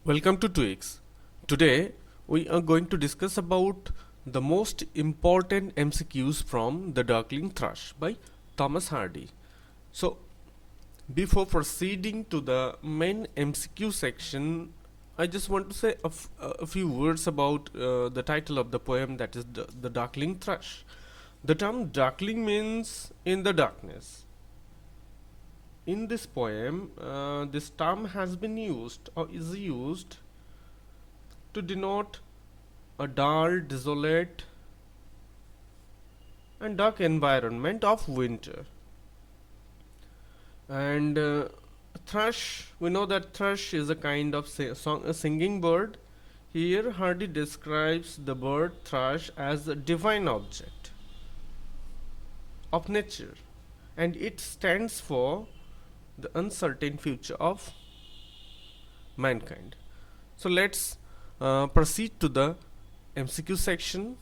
Welcome to Twix. Today we are going to discuss about the most important MCQs from the Darkling Thrush by Thomas Hardy. So before proceeding to the main MCQ section, I just want to say a few words about the title of the poem, that is the Darkling Thrush. The term darkling means in the darkness. In this poem, this term has been used or is used to denote a dull, desolate, and dark environment of winter. And thrush, we know that thrush is a kind of a singing bird. Here, Hardy describes the bird thrush as a divine object of nature, and it stands for the uncertain future of mankind. So let's proceed to the MCQ section.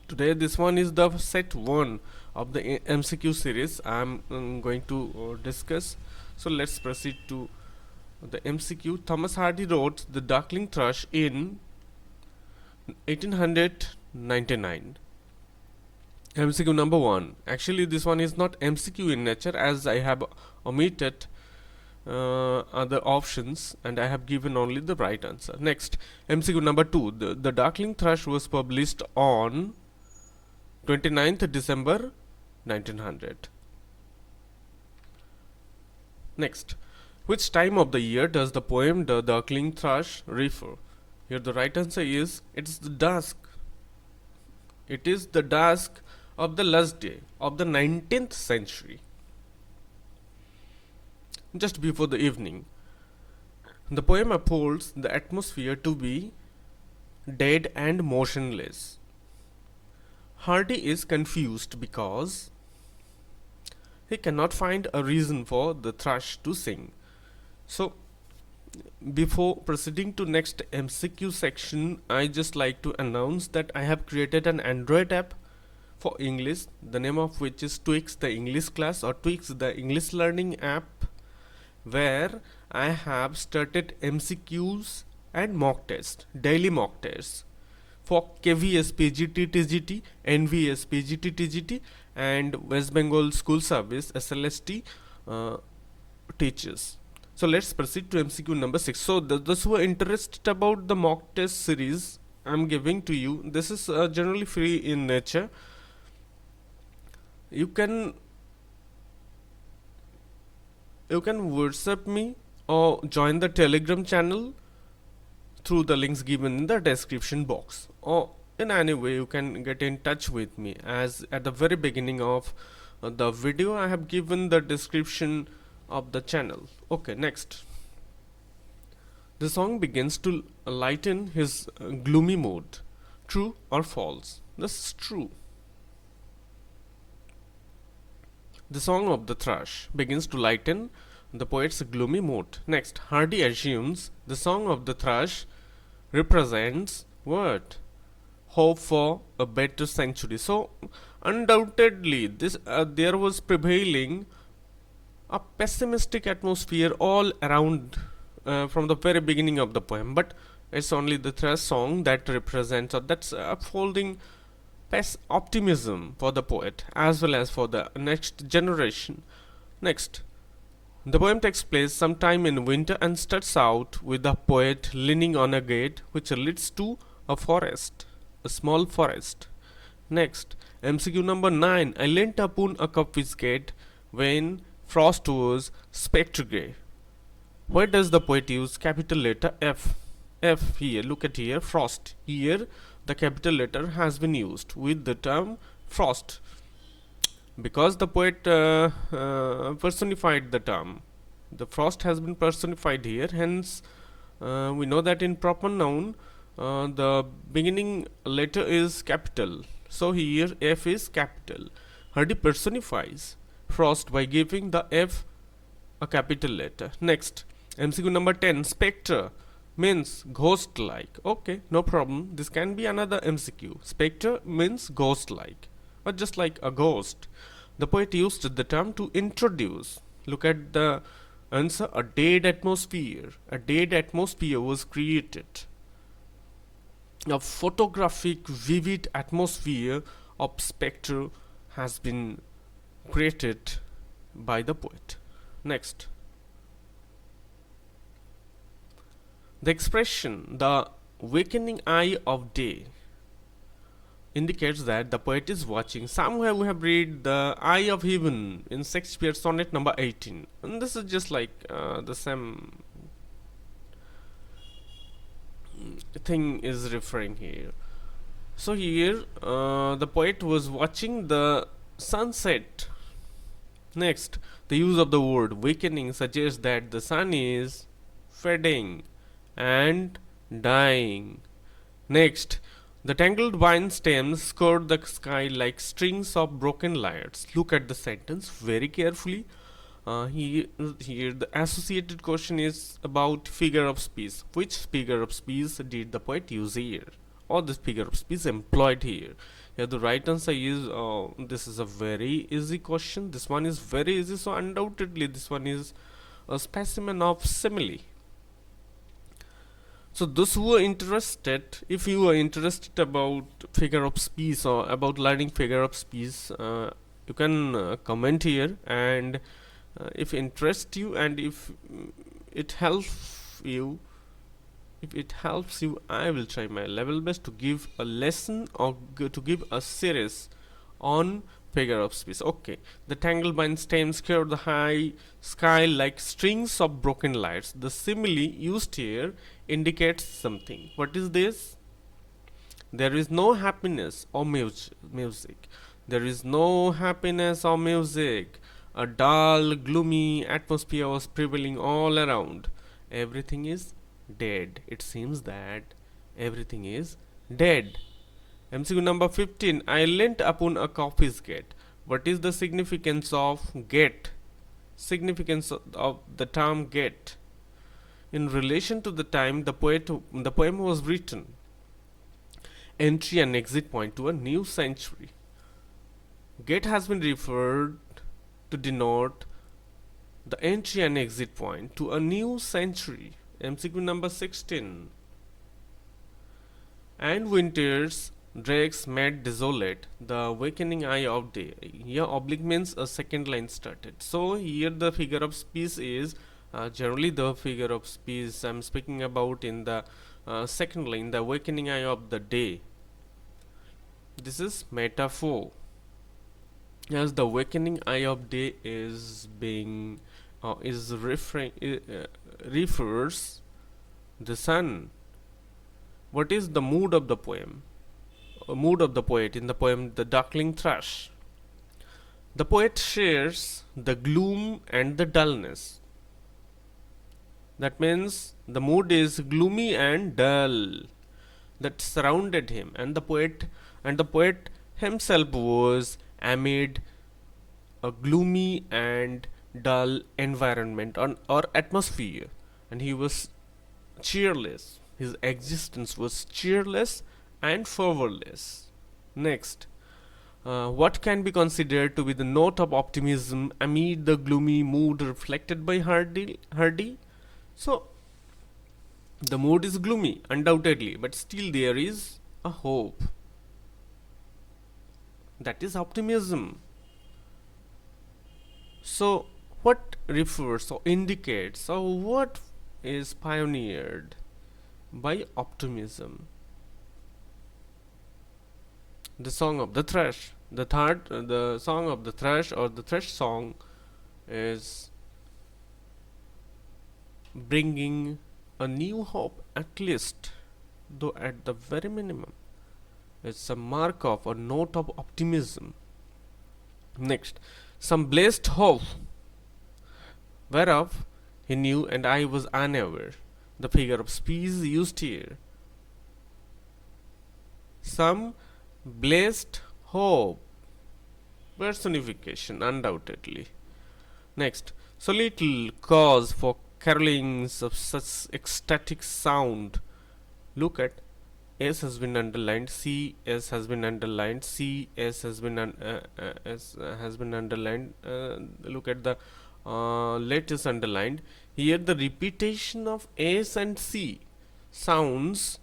Today this one is the set 1 of the MCQ series I am going to discuss. So let's proceed to the MCQ. Thomas Hardy wrote the Darkling Thrush in 1899. MCQ number 1. Actually this one is not MCQ in nature, as I have omitted other options and I have given only the right answer. Next, MCQ number 2. The Darkling Thrush was published on 29th December 1900. Next, which time of the year does the poem The Darkling Thrush refer? Here the right answer is it's the dusk. It is the dusk of the last day of the 19th century, just before the evening. The poem upholds the atmosphere to be dead and motionless. Hardy is confused because he cannot find a reason for the thrush to sing. So before proceeding to next MCQ section, I just like to announce that I have created an Android app for English, the name of which is Twix the English Class or Twix the English Learning App, where I have started MCQs and mock tests, daily mock tests for KVS, PGT, TGT, NVS, PGT, TGT, and West Bengal School Service SLST teachers. So let's proceed to MCQ number 6. So those who are interested about the mock test series I'm giving to you, this is generally free in nature. You can WhatsApp me or join the Telegram channel through the links given in the description box, or in any way you can get in touch with me, as at the very beginning of the video I have given the description of the channel. Okay, next. The song begins to lighten his gloomy mood. True or false? This is true. The song of the thrush begins to lighten the poet's gloomy mood. Next, Hardy assumes the song of the thrush represents what? Hope for a better century. So, undoubtedly, there was prevailing a pessimistic atmosphere all around from the very beginning of the poem. But it's only the thrush song that represents, or that's upholding optimism for the poet as well as for the next generation. Next, the poem takes place sometime in winter and starts out with the poet leaning on a gate which leads to a forest, a small forest. Next, MCQ number 9. I leant upon a coppice gate when frost was spectre grey. Why does the poet use capital letter F? F here, look at here, frost. Here the capital letter has been used with the term frost because the poet personified the term. The frost has been personified here, hence we know that in proper noun the beginning letter is capital. So here F is capital. Hardy personifies frost by giving the F a capital letter. Next, MCQ number 10. Spectre means ghost like. Okay, no problem. This can be another MCQ. Spectre means ghost like, or just like a ghost. The poet used the term to introduce. Look at the Answer: a dead atmosphere. A dead atmosphere was created. A photographic, vivid atmosphere of spectre has been created by the poet. Next, the expression "the wakening eye of day" indicates that the poet is watching. Somewhere we have read the eye of heaven in Shakespeare's sonnet number 18, and this is just like the same thing is referring here. So here the poet was watching the sunset. Next, the use of the word wakening suggests that the sun is fading and dying. Next, the tangled vine stems skirt the sky like strings of broken lights. Look at the sentence very carefully. Here the associated question is about figure of speech. Which figure of speech did the poet use here, or this figure of speech employed here? Yeah, the right answer is this is a very easy question. This one is very easy, so undoubtedly this one is a specimen of simile. So those who are interested, if you are interested about figure of speech or about learning figure of speech, you can comment here, and if interest you and if it helps you, I will try my level best to give a lesson or to give a series on figure of speech. Okay, the tangled vine stems cover the high sky like strings of broken lights. The simile used here indicates something. What is this? There is no happiness or music. There is no happiness or music. A dull, gloomy atmosphere was prevailing all around. Everything is dead. It seems that everything is dead. MCQ number 15. I leant upon a coffee's gate. What is the significance of gate? Significance of the term gate in relation to the time the poem was written. Entry and exit point to a new century. Gate has been referred to denote the entry and exit point to a new century. MCQ number 16. And winters Drake's made desolate the awakening eye of day. Here oblique means a second line started. So here the figure of speech is generally the figure of speech I'm speaking about in the second line, the awakening eye of the day. This is metaphor, as the awakening eye of day is being refers the sun. What is the mood of the poem? Mood of the poet in the poem The Darkling Thrush. The poet shares the gloom and the dullness. That means the mood is gloomy and dull that surrounded him, and the poet himself was amid a gloomy and dull environment or atmosphere, and he was cheerless. His existence was cheerless and fervorless. Next, what can be considered to be the note of optimism amid the gloomy mood reflected by Hardy? So, the mood is gloomy, undoubtedly, but still there is a hope. That is optimism. So, what refers or indicates or what is pioneered by optimism? The song of the thrush. The song of the thrush or the thrush song is bringing a new hope, at least, though at the very minimum. It's a mark of a note of optimism. Next, some blessed hope, whereof he knew and I was unaware. The figure of speech used here. Some blessed hope, personification, undoubtedly. Next, so little cause for carolings of such ecstatic sound. Look at S has been underlined, C S has been underlined, C S has been underlined. Look at the latest underlined. Here the repetition of S and C sounds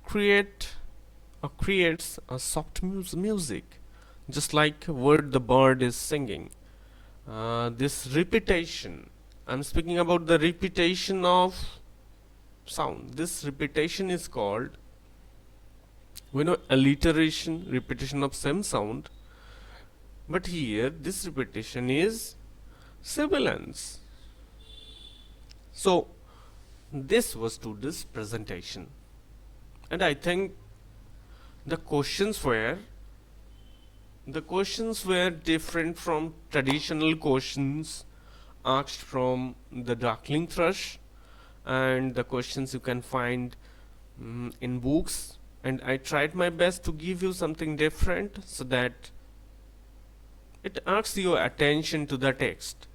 creates a soft music, just like word the bird is singing. This repetition, I'm speaking about the repetition of sound. This repetition is called, we know, alliteration, repetition of same sound. But here this repetition is sibilance. So this was to this presentation, and I think the questions were different from traditional questions asked from the Darkling Thrush and the questions you can find in books, and I tried my best to give you something different so that it asks your attention to the text.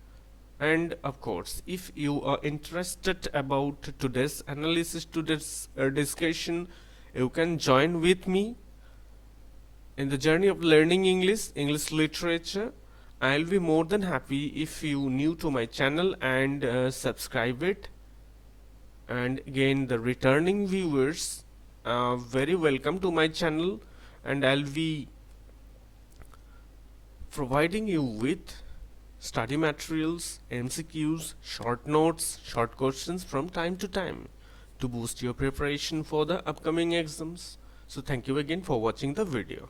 And of course, if you are interested about today's analysis, today's discussion, you can join with me in the journey of learning English literature. I'll be more than happy if you new to my channel and subscribe it. And again, the returning viewers are very welcome to my channel, and I'll be providing you with study materials, MCQs, short notes, short questions from time to time to boost your preparation for the upcoming exams. So thank you again for watching the video.